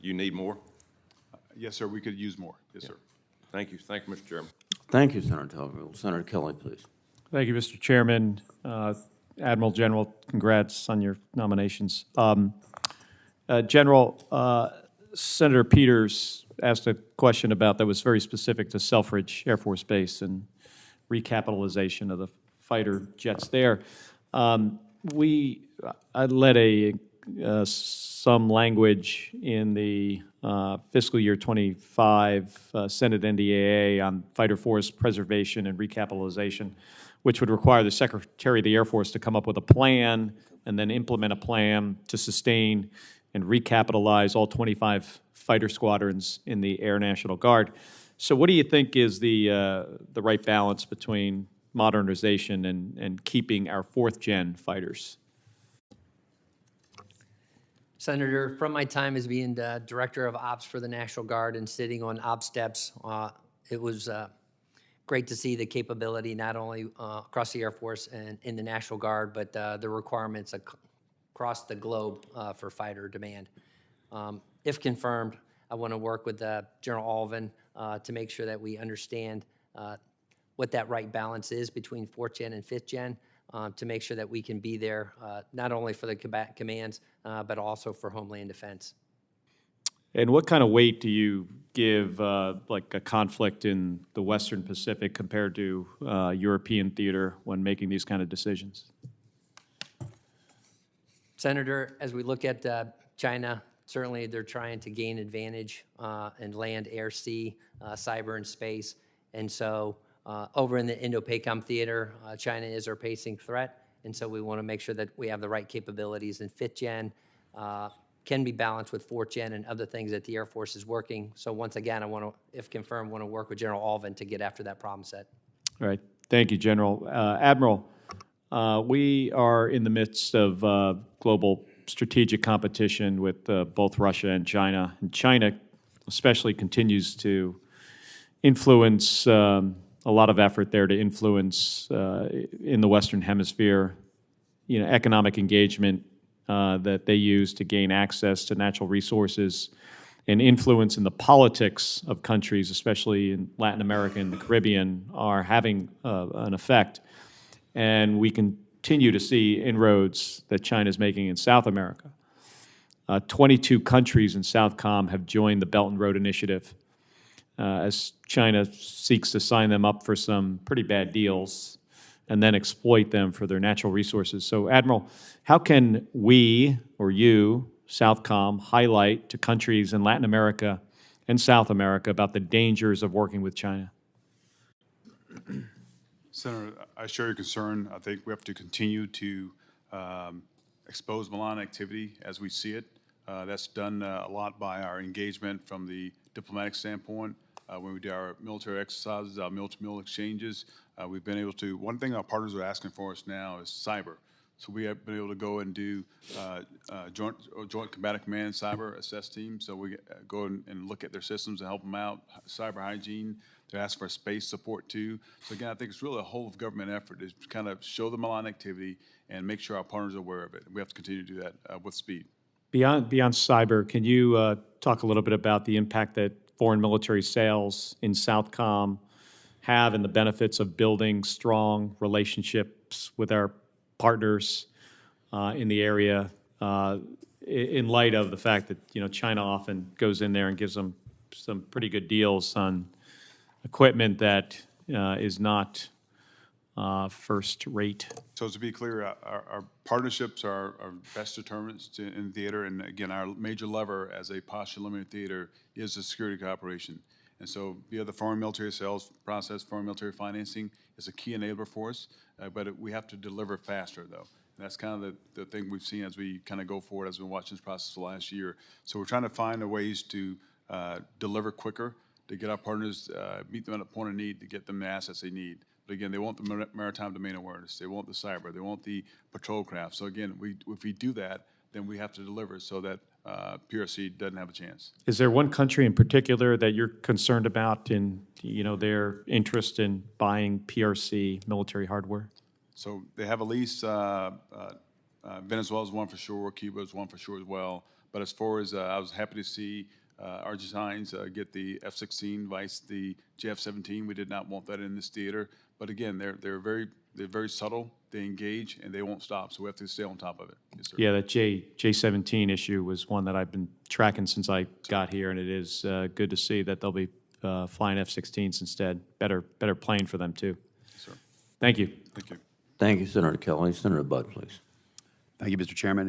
You need more? Yes, sir, we could use more. Yes, sir. Thank you. Thank you, Mr. Chairman. Thank you, Senator Tellerville. Senator Kelly, please. Thank you, Mr. Chairman. Admiral General, congrats on your nominations. General, Senator Peters asked a question about that was very specific to Selfridge Air Force Base and recapitalization of the fighter jets there. I led some language in the fiscal year 25 Senate NDAA on fighter force preservation and recapitalization, which would require the Secretary of the Air Force to come up with a plan and then implement a plan to sustain and recapitalize all 25 fighter squadrons in the Air National Guard. So what do you think is the right balance between modernization and keeping our fourth-gen fighters? Senator, from my time as being the Director of Ops for the National Guard and sitting on ops steps, it was great to see the capability not only across the Air Force and in the National Guard, but the requirements across the globe for fighter demand. If confirmed, I want to work with General Alvin to make sure that we understand what that right balance is between 4th gen and 5th gen to make sure that we can be there not only for the combat commands, but also for Homeland Defense. And what kind of weight do you give like a conflict in the Western Pacific compared to European theater when making these kind of decisions? Senator, as we look at China, certainly they're trying to gain advantage in land, air, sea, cyber, and space. And so over in the Indo-PACOM theater, China is our pacing threat. And so we want to make sure that we have the right capabilities. And 5th gen can be balanced with 4th gen and other things that the Air Force is working. So once again, I want to, if confirmed, want to work with General Alvin to get after that problem set. All right. Thank you, General. Admiral, we are in the midst of global strategic competition with both Russia and China. And China especially continues to influence a lot of effort there to influence in the Western Hemisphere, economic engagement that they use to gain access to natural resources and influence in the politics of countries, especially in Latin America and the Caribbean, are having an effect. And we continue to see inroads that China is making in South America. 22 countries in Southcom have joined the Belt and Road Initiative as China seeks to sign them up for some pretty bad deals and then exploit them for their natural resources. So, Admiral, how can we, or you, Southcom, highlight to countries in Latin America and South America about the dangers of working with China? Senator, I share your concern. I think we have to continue to expose malign activity as we see it. That's done a lot by our engagement from the diplomatic standpoint. When we do our military exercises, our mil-to-mil exchanges, we've been able to, one thing our partners are asking for us now is cyber. So we have been able to go and do joint combatant command cyber assess teams. So we go and look at their systems and help them out, cyber hygiene. They're asking for space support too. So again, I think it's really a whole of government effort to kind of show the malign activity and make sure our partners are aware of it. We have to continue to do that with speed. Beyond cyber, can you talk a little bit about the impact that foreign military sales in Southcom have and the benefits of building strong relationships with our partners in the area in light of the fact that China often goes in there and gives them some pretty good deals on equipment that is not first rate. So to be clear, our partnerships are best determinants in theater, and again, our major lever as a posture limited theater is the security cooperation. And so via the foreign military sales process, foreign military financing is a key enabler for us, but we have to deliver faster though. And that's kind of the thing we've seen as we kind of go forward as we've been watching this process the last year. So we're trying to find ways to deliver quicker, to get our partners, meet them at a point of need, to get them the assets they need. But again, they want the maritime domain awareness, they want the cyber, they want the patrol craft. So again, if we do that, then we have to deliver so that PRC doesn't have a chance. Is there one country in particular that you're concerned about in their interest in buying PRC military hardware? So they have a lease. Venezuela is one for sure. Cuba is one for sure as well. But as far as, I was happy to see our designs get the F-16 Vice, the JF-17. We did not want that in this theater. But again, they're very subtle, they engage, and they won't stop, so we have to stay on top of it. Yes, sir. Yeah, that J-17 issue was one that I've been tracking since I got here, and it is good to see that they'll be flying F-16s instead. Better plane for them, too. Yes, sir. Thank you. Thank you. Thank you, Senator Kelly. Senator Budd, please. Thank you, Mr. Chairman.